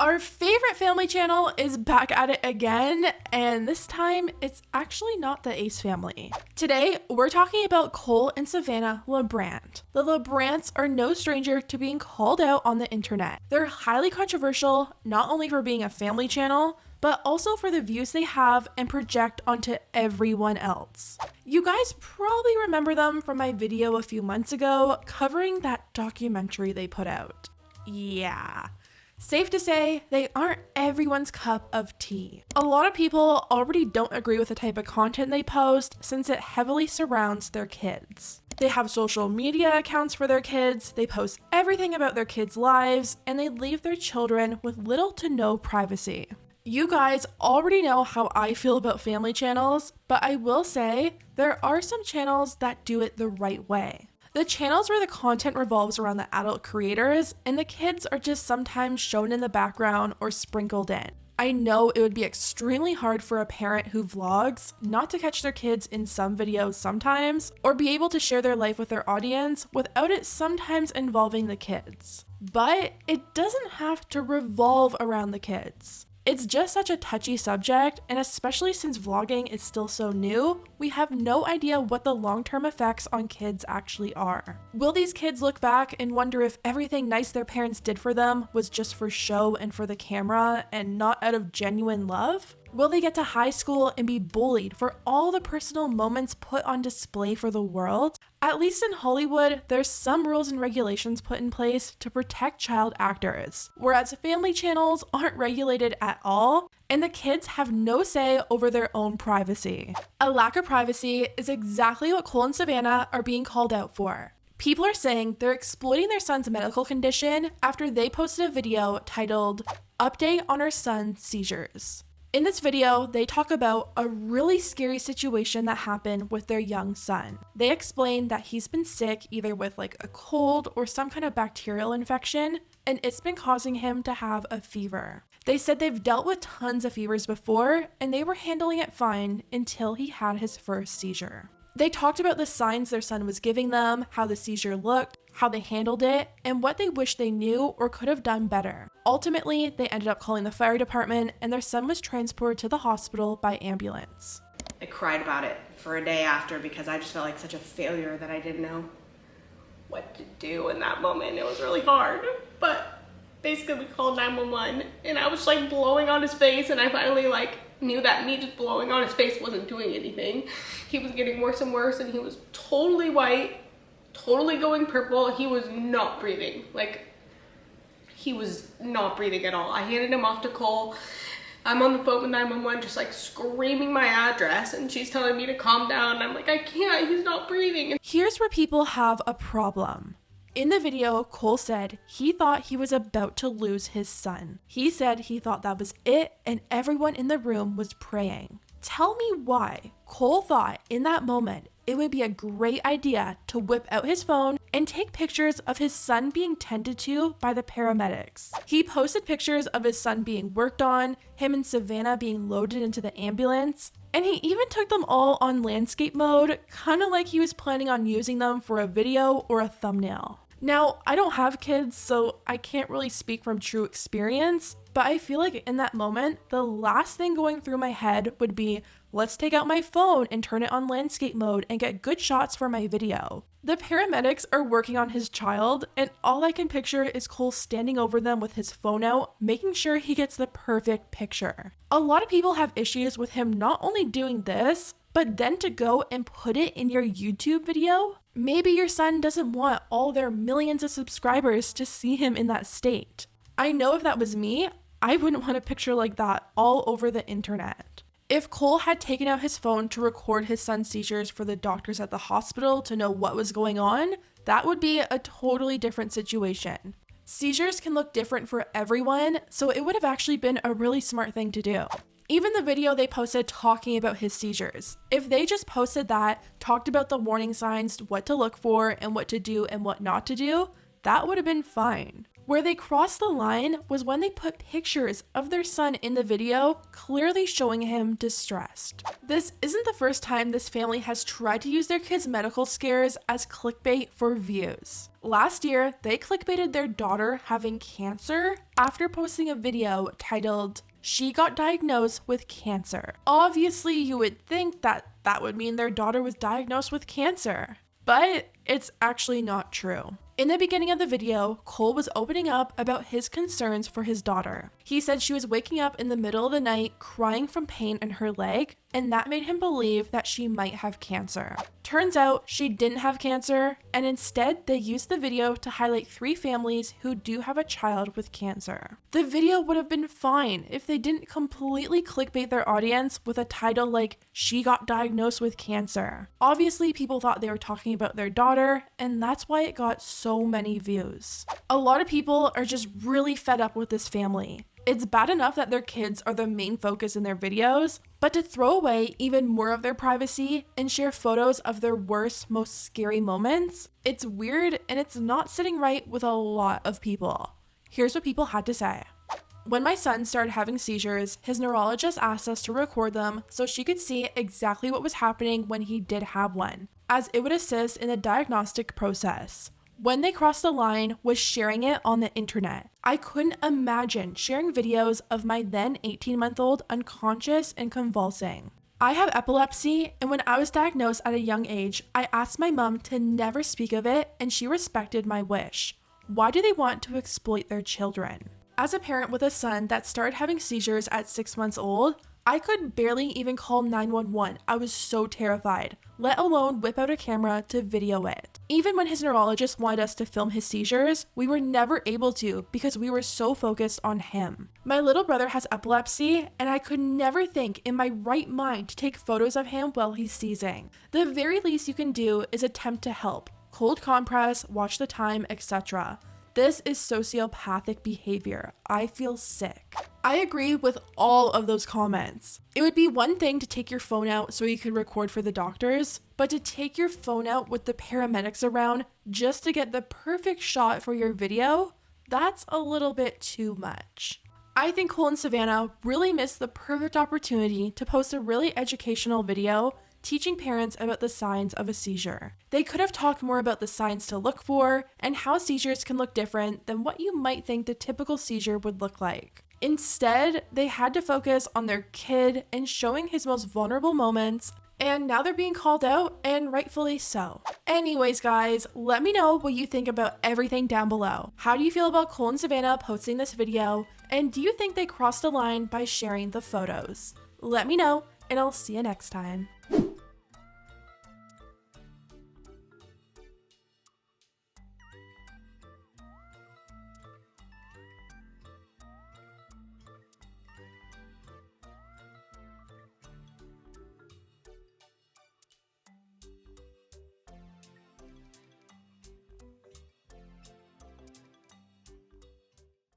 Our favorite family channel is back at it again, and this time it's actually not the Ace family. Today, we're talking about Cole and Savannah LaBrant. The LaBrants are no stranger to being called out on the internet. They're highly controversial, not only for being a family channel, but also for the views they have and project onto everyone else. You guys probably remember them from my video a few months ago covering that documentary they put out. Yeah. Safe to say, they aren't everyone's cup of tea. A lot of people already don't agree with the type of content they post since it heavily surrounds their kids. They have social media accounts for their kids, they post everything about their kids' lives, and they leave their children with little to no privacy. You guys already know how I feel about family channels, but I will say there are some channels that do it the right way. The channels where the content revolves around the adult creators and the kids are just sometimes shown in the background or sprinkled in. I know it would be extremely hard for a parent who vlogs not to catch their kids in some videos sometimes, or be able to share their life with their audience without it sometimes involving the kids. But it doesn't have to revolve around the kids. It's just such a touchy subject, and especially since vlogging is still so new, we have no idea what the long-term effects on kids actually are. Will these kids look back and wonder if everything nice their parents did for them was just for show and for the camera and not out of genuine love? Will they get to high school and be bullied for all the personal moments put on display for the world? At least in Hollywood, there's some rules and regulations put in place to protect child actors, whereas family channels aren't regulated at all, and the kids have no say over their own privacy. A lack of privacy is exactly what Cole and Savannah are being called out for. People are saying they're exploiting their son's medical condition after they posted a video titled, "Update on Our Son's Seizures." In this video, they talk about a really scary situation that happened with their young son. They explain that he's been sick either with like a cold or some kind of bacterial infection, and it's been causing him to have a fever. They said they've dealt with tons of fevers before, and they were handling it fine until he had his first seizure. They talked about the signs their son was giving them, how the seizure looked, how they handled it, and what they wish they knew or could have done better. Ultimately, they ended up calling the fire department, and their son was transported to the hospital by ambulance. I cried about it for a day after because I just felt like such a failure that I didn't know what to do in that moment. It was really hard, but basically we called 911 and I was like blowing on his face, and I finally knew that me just blowing on his face wasn't doing anything. He was getting worse and worse, and he was totally white, totally going purple. He was not breathing. He was not breathing at all. I handed him off to Cole. I'm on the phone with 911 just screaming my address, and she's telling me to calm down. I'm like, I can't, he's not breathing. Here's where people have a problem. In the video, Cole said he thought he was about to lose his son. He said he thought that was it, and everyone in the room was praying. Tell me why Cole thought in that moment it would be a great idea to whip out his phone and take pictures of his son being tended to by the paramedics. He posted pictures of his son being worked on, him and Savannah being loaded into the ambulance, and he even took them all on landscape mode, kind of like he was planning on using them for a video or a thumbnail. Now, I don't have kids, so I can't really speak from true experience, but I feel like in that moment, the last thing going through my head would be, let's take out my phone and turn it on landscape mode and get good shots for my video. The paramedics are working on his child, and all I can picture is Cole standing over them with his phone out, making sure he gets the perfect picture. A lot of people have issues with him not only doing this, but then to go and put it in your YouTube video. Maybe your son doesn't want all their millions of subscribers to see him in that state. I know if that was me, I wouldn't want a picture like that all over the internet. If Cole had taken out his phone to record his son's seizures for the doctors at the hospital to know what was going on, that would be a totally different situation. Seizures can look different for everyone, so it would have actually been a really smart thing to do. Even the video they posted talking about his seizures, if they just posted that, talked about the warning signs, what to look for and what to do and what not to do, that would have been fine. Where they crossed the line was when they put pictures of their son in the video, clearly showing him distressed. This isn't the first time this family has tried to use their kids' medical scares as clickbait for views. Last year, they clickbaited their daughter having cancer after posting a video titled, "She got diagnosed with cancer." Obviously, you would think that that would mean their daughter was diagnosed with cancer, but it's actually not true. In the beginning of the video, Cole was opening up about his concerns for his daughter. He said she was waking up in the middle of the night crying from pain in her leg, and that made him believe that she might have cancer. Turns out she didn't have cancer, and instead they used the video to highlight 3 families who do have a child with cancer. The video would have been fine if they didn't completely clickbait their audience with a title like, "She got diagnosed with cancer." Obviously, people thought they were talking about their daughter, and that's why it got so many views. A lot of people are just really fed up with this family. It's bad enough that their kids are the main focus in their videos, but to throw away even more of their privacy and share photos of their worst, most scary moments, it's weird and it's not sitting right with a lot of people. Here's what people had to say. When my son started having seizures, his neurologist asked us to record them so she could see exactly what was happening when he did have one, as it would assist in the diagnostic process. When they crossed the line was sharing it on the internet. I couldn't imagine sharing videos of my then 18-month-old unconscious and convulsing. I have epilepsy, and when I was diagnosed at a young age, I asked my mom to never speak of it, and she respected my wish. Why do they want to exploit their children? As a parent with a son that started having seizures at 6 months old, I could barely even call 911. I was so terrified, let alone whip out a camera to video it. Even when his neurologist wanted us to film his seizures, we were never able to because we were so focused on him. My little brother has epilepsy, and I could never think in my right mind to take photos of him while he's seizing. The very least you can do is attempt to help. Cold compress, watch the time, etc. This is sociopathic behavior. I feel sick. I agree with all of those comments. It would be one thing to take your phone out so you could record for the doctors, but to take your phone out with the paramedics around just to get the perfect shot for your video, that's a little bit too much. I think Cole and Savannah really missed the perfect opportunity to post a really educational video teaching parents about the signs of a seizure. They could have talked more about the signs to look for and how seizures can look different than what you might think the typical seizure would look like. Instead, they had to focus on their kid and showing his most vulnerable moments, and now they're being called out, and rightfully so. Anyways, guys, let me know what you think about everything down below. How do you feel about Cole and Savannah posting this video, and do you think they crossed the line by sharing the photos? Let me know, and I'll see you next time.